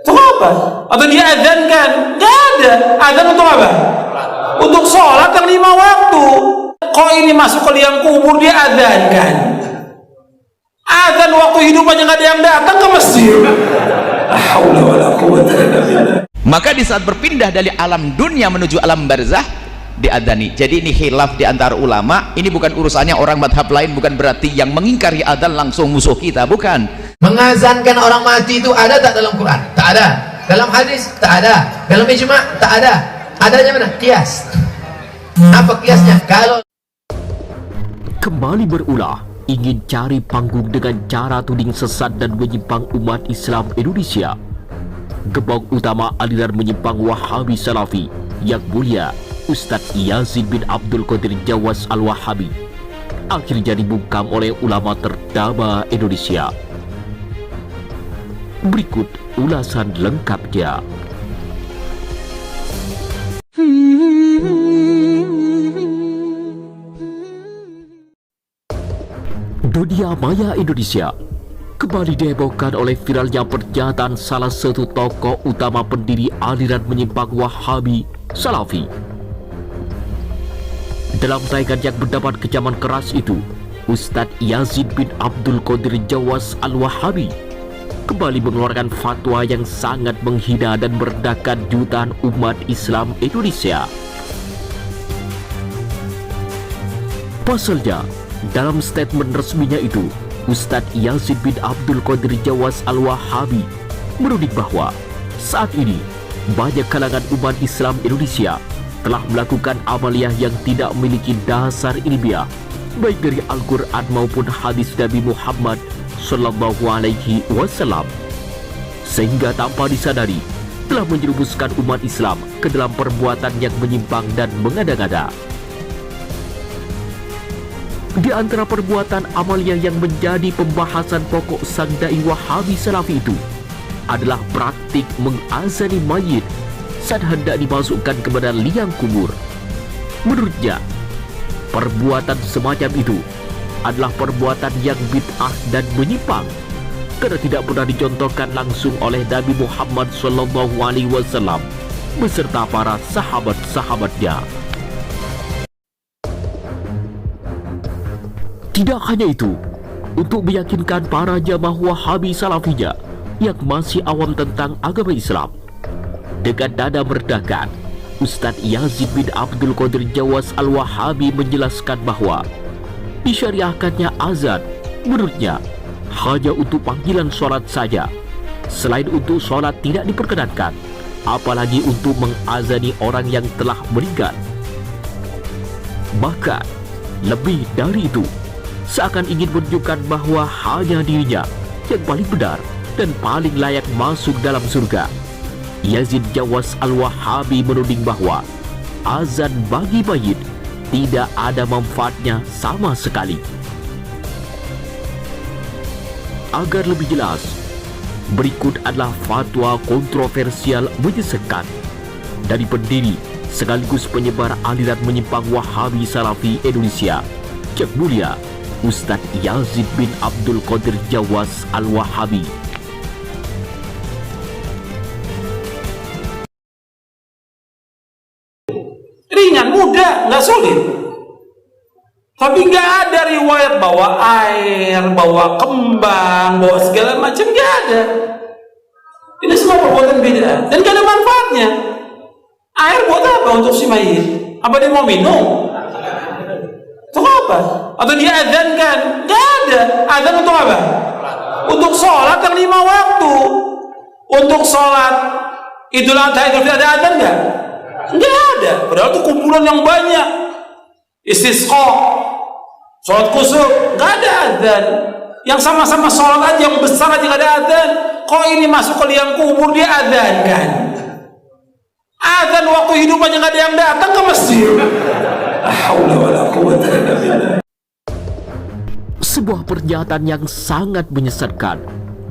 Untuk apa? Atau dia adzankan? Nggak ada. Adzan untuk apa? Untuk sholat yang 5 waktu. Kok ini masuk ke liang kubur dia adzankan? Adzan waktu hidup aja nggak ada yang datang ke masjid. Maka di saat berpindah dari alam dunia menuju alam barzah diadzani. Jadi ini khilaf di antara ulama. Ini bukan urusannya orang madhab lain, bukan berarti yang mengingkari adzan langsung musuh kita, bukan. Mengazankan orang mati itu ada tak dalam Quran? Tak ada. Dalam hadis? Tak ada. Dalam ijma? Tak ada. Adanya mana? Qiyas. Apa kiasnya? Kalau kembali berulah, ingin cari panggung dengan cara tuding sesat dan menyimpang umat Islam Indonesia. Gembong utama aliran menyimpang Wahabi Salafi yang mulia Ustadz Yazid bin Abdul Qadir Jawas Al-Wahabi akhirnya dibungkam oleh ulama terdama Indonesia. Berikut ulasan lengkapnya. Dunia maya Indonesia kembali dihebohkan oleh viralnya pernyataan salah satu tokoh utama pendiri aliran menyimpang Wahabi Salafi. Dalam tayangan yang mendapat kecaman keras itu, Ustadz Yazid bin Abdul Qadir Jawas Al-Wahabi kembali mengeluarkan fatwa yang sangat menghina dan merendahkan jutaan umat Islam Indonesia. Pasalnya, dalam statement resminya itu, Ustadz Yazid bin Abdul Qadir Jawas Al-Wahabi menuding bahwa saat ini banyak kalangan umat Islam Indonesia telah melakukan amaliyah yang tidak memiliki dasar ilmiah, baik dari Al-Quran maupun hadis Nabi Muhammad Sallallahu Alaihi Wasallam, sehingga tanpa disadari telah menjerumuskan umat Islam ke dalam perbuatan yang menyimpang dan mengada-ngada. Di antara perbuatan amaliyah yang menjadi pembahasan pokok sang dai Wahabi Salafi itu adalah praktik mengazani mayit saat hendak dimasukkan kepada liang kubur. Menurutnya, perbuatan semacam itu adalah perbuatan yang bid'ah dan menyimpang karena tidak pernah dicontohkan langsung oleh Nabi Muhammad SAW beserta para sahabat-sahabatnya. Tidak hanya itu, untuk meyakinkan para jamaah Wahabi Salafinya yang masih awam tentang agama Islam, dengan nada merendahkan, Ustadz Yazid bin Abdul Qadir Jawas Al-Wahabi menjelaskan bahwa disyariahkannya azan menurutnya hanya untuk panggilan sholat saja. Selain untuk sholat tidak diperkenankan, apalagi untuk mengazani orang yang telah meninggal. Bahkan lebih dari itu, seakan ingin menunjukkan bahwa hanya dirinya yang paling benar dan paling layak masuk dalam surga. Yazid Jawas Al-Wahabi menuding bahwa azan bagi mayit tidak ada manfaatnya sama sekali. Agar lebih jelas, berikut adalah fatwa kontroversial menyesekkan dari pendiri sekaligus penyebar aliran menyimpang Wahabi Salafi Indonesia yang mulia Ustadz Yazid bin Abdul Qadir Jawas Al-Wahabi. Ringan, mudah, nggak sulit. Tapi nggak ada riwayat bawa air, bawa kembang, bawa segala macam, nggak ada. Ini semua perbuatan bid'ah dan nggak ada manfaatnya. Air buat apa untuk si mayit? Apa dia mau minum? Untuk apa? Atau dia adzankan? Nggak ada. Adzan untuk apa? Untuk sholat yang 5 waktu. Untuk sholat Idul Adha, Idul Fitri ada adzan nggak? Nggak ada. Padahal itu kumpulan yang banyak. Istisqa, sholat kusuf, nggak ada adzan. Yang sama-sama sholat aja yang besar aja nggak ada adzan. Kok ini masuk ke liang kubur dia adzankan? Adzan waktu hidup aja nggak ada yang datang ke masjid. Sebuah pernyataan yang sangat menyesatkan,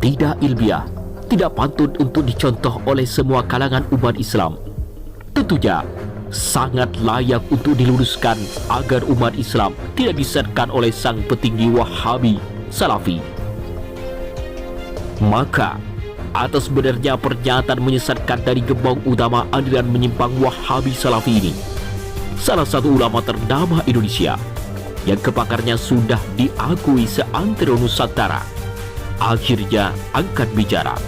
tidak ilmiah, tidak patut untuk dicontoh oleh semua kalangan umat Islam. Tentunya sangat layak untuk diluruskan agar umat Islam tidak disesatkan oleh sang petinggi Wahabi Salafi. Maka atas benarnya pernyataan menyesatkan dari gembong utama aliran menyimpang Wahabi Salafi ini, salah satu ulama ternama Indonesia yang kepakarnya sudah diakui seantero Nusantara, akhirnya angkat bicara.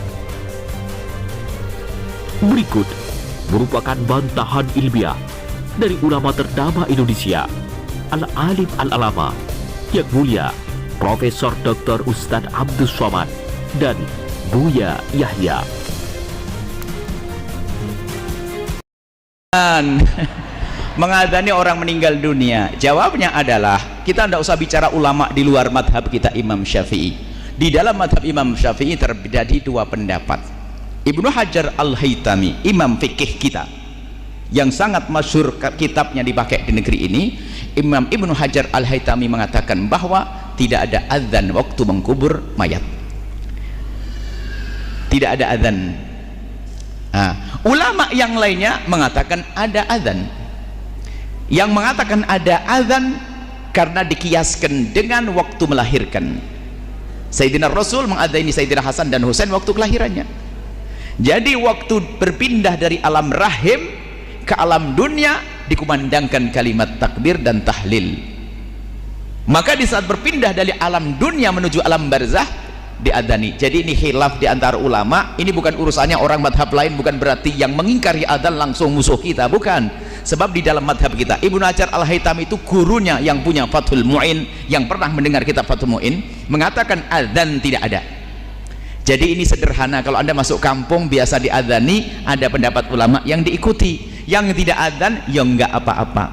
Berikut merupakan bantahan ilmiah dari ulama ternama Indonesia, Al-Alim Al-Alama, yang mulia Profesor Dr. Ustadz Abdus Somad dan Buya Yahya. Mengadani orang meninggal dunia, jawabnya adalah kita tidak usah bicara ulama di luar madhab kita Imam Syafi'i. Di dalam madhab Imam Syafi'i terjadi dua pendapat. Ibnu Hajar Al-Haytami, imam fikih kita yang sangat masyhur, kitabnya dipakai di negeri ini, Imam Ibnu Hajar Al-Haytami mengatakan bahwa tidak ada azan waktu mengkubur mayat, tidak ada azan. Ulama yang lainnya mengatakan ada azan. Yang mengatakan ada azan karena dikiaskan dengan waktu melahirkan. Sayyidina Rasul mengadani Sayyidina Hasan dan Husain waktu kelahirannya. Jadi waktu berpindah dari alam rahim ke alam dunia dikumandangkan kalimat takbir dan tahlil. Maka di saat berpindah dari alam dunia menuju alam barzah diadani. Jadi ini khilaf di antara ulama. Ini bukan urusannya orang madhab lain, bukan berarti yang mengingkari adzan langsung musuh kita, bukan. Sebab di dalam madhab kita Ibnu Hajar Al-Haytami itu gurunya yang punya Fathul Mu'in, yang pernah mendengar kitab Fathul Mu'in, mengatakan adzan tidak ada. Jadi ini sederhana, kalau Anda masuk kampung biasa diadzani, ada pendapat ulama yang diikuti, yang tidak adzan ya enggak apa-apa.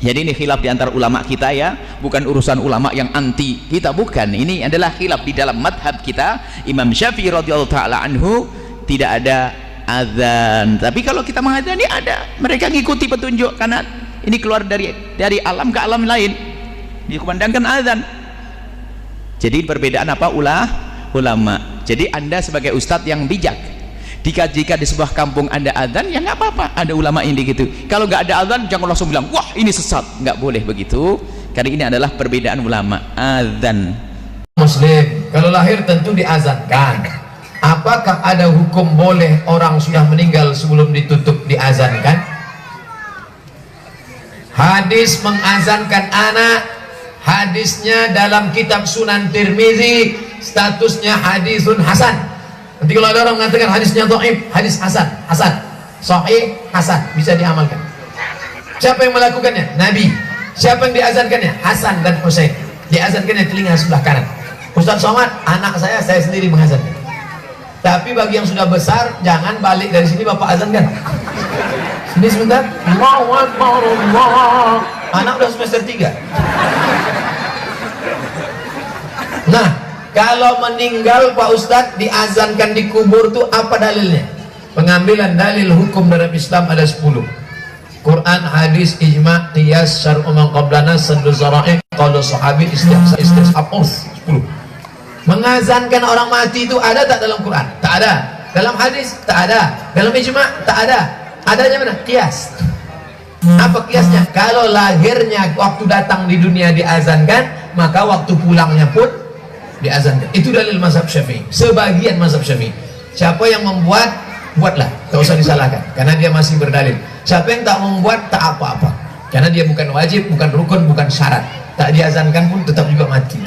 Jadi ini khilaf di antara ulama kita ya, bukan urusan ulama yang anti kita, bukan. Ini adalah khilaf di dalam madhab kita. Imam Syafi'i radhiyallahu ta'ala anhu tidak ada azan, tapi kalau kita mengadani ada. Mereka ngikuti petunjuk karena ini keluar dari alam ke alam lain, dikumandangkan azan. Jadi perbedaan apa ulama. Jadi Anda sebagai ustadz yang bijak, jika di sebuah kampung ada azan ya nggak apa-apa, ada ulama ini gitu. Kalau nggak ada azan jangan langsung bilang wah ini sesat, nggak boleh begitu, karena ini adalah perbedaan ulama. Azan Muslim kalau lahir tentu diazankan. Apakah ada hukum boleh orang sudah meninggal sebelum ditutup diazankan? Hadis mengazankan anak, hadisnya dalam kitab Sunan Tirmizi, statusnya hadisun hasan. Nanti kalau ada orang mengatakan hadisnya dhaif, hadis hasan, sahih, hasan, bisa diamalkan. Siapa yang melakukannya? Nabi. Siapa yang diazankannya? Hasan dan Husain. Diazankannya telinga sebelah kanan. Ustaz Somad, anak saya sendiri mengazankan. Tapi bagi yang sudah besar, jangan balik dari sini bapak azankan. Sini sebentar. Allahu Akbar, Allah. Anak udah semester 3. Nah, kalau meninggal Pak Ustadz diazankan di kubur tuh apa dalilnya? Pengambilan dalil hukum dalam Islam ada 10. Quran, hadis, ijma', qiyas, syar'u man qablana, saddu zara'i, qaulu sahabi, istisab 10. Mengazankan orang mati itu ada tak dalam Quran? Tak ada. Dalam hadis? Tak ada. Dalam ijma'? Tak ada. Adanya mana? Qiyas. Apa qiyasnya? Kalau lahirnya waktu datang di dunia diazankan, maka waktu pulangnya pun diazankan. Itu dalil mazhab Syafi'i. Sebagian mazhab Syafi'i. Siapa yang membuat, buatlah, tak usah disalahkan karena dia masih berdalil. Siapa yang tak membuat, tak apa-apa karena dia bukan wajib, bukan rukun, bukan syarat. Tak diazankan pun tetap juga mati.